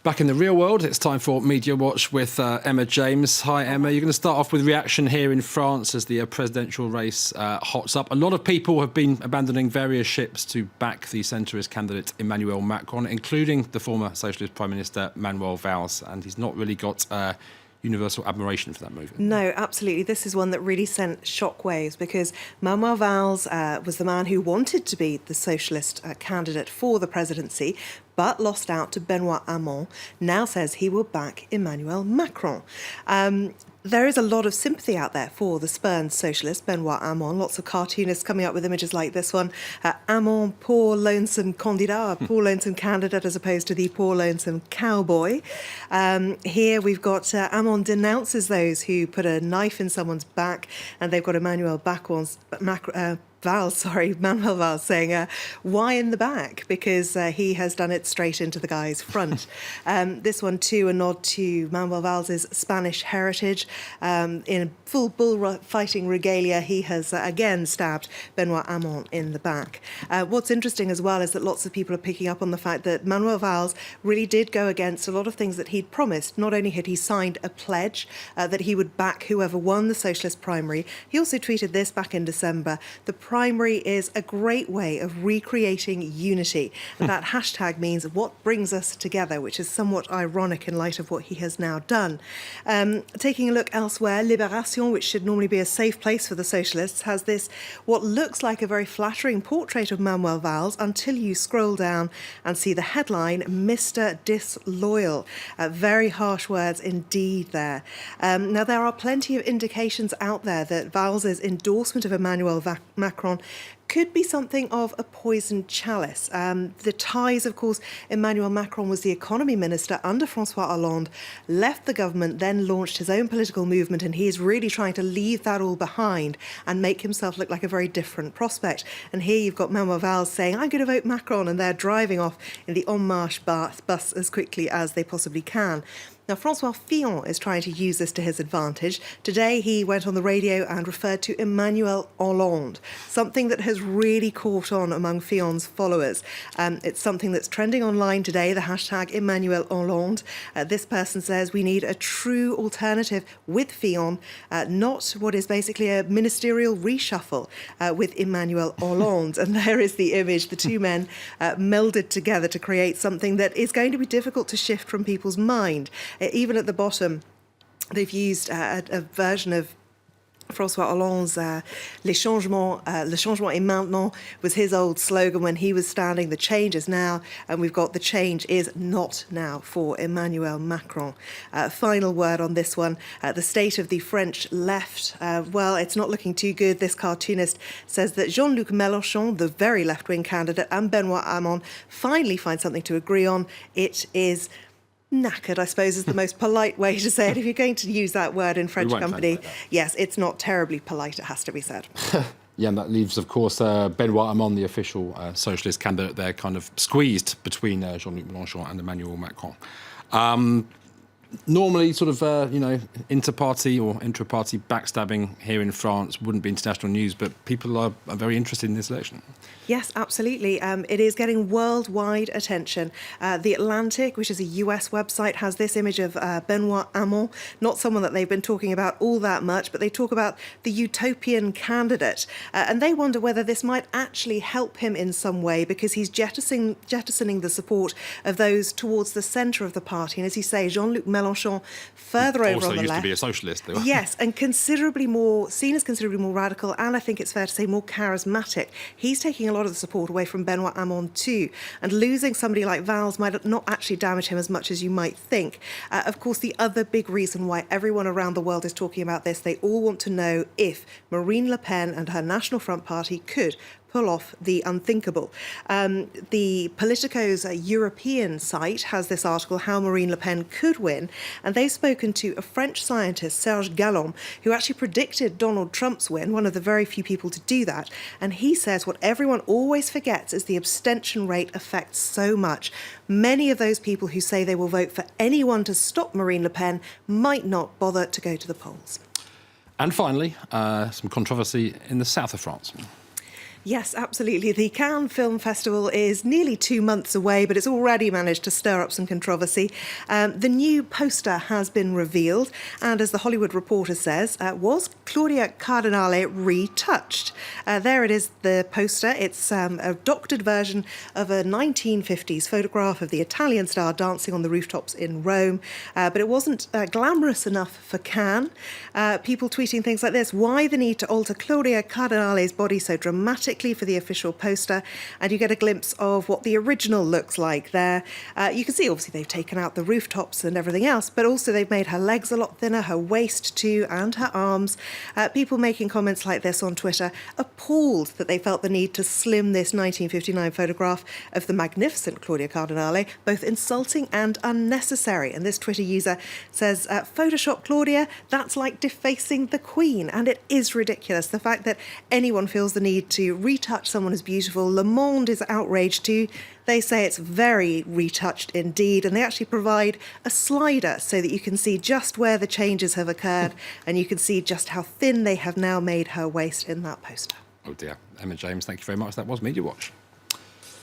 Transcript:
Back in the real world, it's time for Media Watch with Emma James. Hi, Emma. You're going to start off with reaction here in France as the presidential race hots up. A lot of people have been abandoning various ships to back the centrist candidate Emmanuel Macron, including the former Socialist Prime Minister Manuel Valls, and he's not really got universal admiration for that move. No, absolutely. This is one that really sent shockwaves because Manuel Valls was the man who wanted to be the Socialist candidate for the presidency, but lost out to Benoît Hamon, now says he will back Emmanuel Macron. There is a lot of sympathy out there for the spurned socialist, Benoît Hamon. Lots of cartoonists coming up with images like this one. Hamon, poor lonesome candidat, poor lonesome candidate, as opposed to the poor lonesome cowboy. Here we've got Hamon denounces those who put a knife in someone's back, and they've got Manuel Valls saying, why in the back? Because he has done it straight into the guy's front. This one, too, a nod to Manuel Valls' Spanish heritage. In full bullfighting regalia, he has again stabbed Benoît Hamon in the back. What's interesting as well is that lots of people are picking up on the fact that Manuel Valls really did go against a lot of things that he'd promised. Not only had he signed a pledge that he would back whoever won the socialist primary, he also tweeted this back in December. The primary is a great way of recreating unity. And that hashtag means what brings us together, which is somewhat ironic in light of what he has now done. Taking a look elsewhere, Libération, which should normally be a safe place for the socialists, has this, what looks like a very flattering portrait of Manuel Valls until you scroll down and see the headline, Mr. Disloyal. Very harsh words indeed there. Now, there are plenty of indications out there that Valls' endorsement of Emmanuel Macron could be something of a poisoned chalice. The ties, of course, Emmanuel Macron was the economy minister under François Hollande, left the government, then launched his own political movement, and he is really trying to leave that all behind and make himself look like a very different prospect. And here you've got Manuel Valls saying, I'm going to vote Macron, and they're driving off in the En Marche bus as quickly as they possibly can. Now, François Fillon is trying to use this to his advantage. Today, he went on the radio and referred to Emmanuel Hollande, something that has really caught on among Fillon's followers. It's something that's trending online today, the hashtag Emmanuel Hollande. This person says we need a true alternative with Fillon, not what is basically a ministerial reshuffle with Emmanuel Hollande. And there is the image, the two men melded together to create something that is going to be difficult to shift from people's mind. Even at the bottom, they've used a version of François Hollande's le changement est maintenant was his old slogan when he was standing. The change is now, and we've got the change is not now for Emmanuel Macron. Final word on this one, the state of the French left. Well, it's not looking too good. This cartoonist says that Jean-Luc Mélenchon, the very left-wing candidate, and Benoît Hamon finally find something to agree on. It is knackered, I suppose, is the most polite way to say it. If you're going to use that word in French company, yes, it's not terribly polite, it has to be said. Yeah, and that leaves, of course, Benoît Hamon, the official socialist candidate there, kind of squeezed between Jean-Luc Mélenchon and Emmanuel Macron. Normally, sort of, inter-party or intra-party backstabbing here in France wouldn't be international news, but people are very interested in this election. Yes, absolutely. It is getting worldwide attention. The Atlantic, which is a US website, has this image of Benoît Hamon, not someone that they've been talking about all that much, but they talk about the utopian candidate. And they wonder whether this might actually help him in some way, because he's jettisoning the support of those towards the centre of the party. And as you say, Jean-Luc Mélenchon further over on the left. Also used to be a socialist, though. Yes, and seen as considerably more radical, and I think it's fair to say more charismatic. He's taking a lot of the support away from Benoît Hamon too, and losing somebody like Valls might not actually damage him as much as you might think. Of course, the other big reason why everyone around the world is talking about this, they all want to know if Marine Le Pen and her National Front Party could pull off the unthinkable. The Politico's European site has this article, How Marine Le Pen Could Win, and they've spoken to a French scientist, Serge Gallon, who actually predicted Donald Trump's win, one of the very few people to do that. And he says what everyone always forgets is the abstention rate affects so much. Many of those people who say they will vote for anyone to stop Marine Le Pen might not bother to go to the polls. And finally, some controversy in the south of France. Yes, absolutely. The Cannes Film Festival is nearly 2 months away, but it's already managed to stir up some controversy. The new poster has been revealed, and as the Hollywood Reporter says, was Claudia Cardinale retouched? There it is, the poster. It's a doctored version of a 1950s photograph of the Italian star dancing on the rooftops in Rome, but it wasn't glamorous enough for Cannes. People tweeting things like this: why the need to alter Claudia Cardinale's body so dramatically for the official poster? And you get a glimpse of what the original looks like there. You can see, obviously, they've taken out the rooftops and everything else, but also they've made her legs a lot thinner, her waist too, and her arms. People making comments like this on Twitter, appalled that they felt the need to slim this 1959 photograph of the magnificent Claudia Cardinale, both insulting and unnecessary. And this Twitter user says, Photoshop Claudia, that's like defacing the Queen. And it is ridiculous. The fact that anyone feels the need to retouch someone as beautiful. Le Monde is outraged too. They say it's very retouched indeed, and they actually provide a slider so that you can see just where the changes have occurred, and you can see just how thin they have now made her waist in that poster. Oh dear. Emma James, thank you very much. That was Media Watch.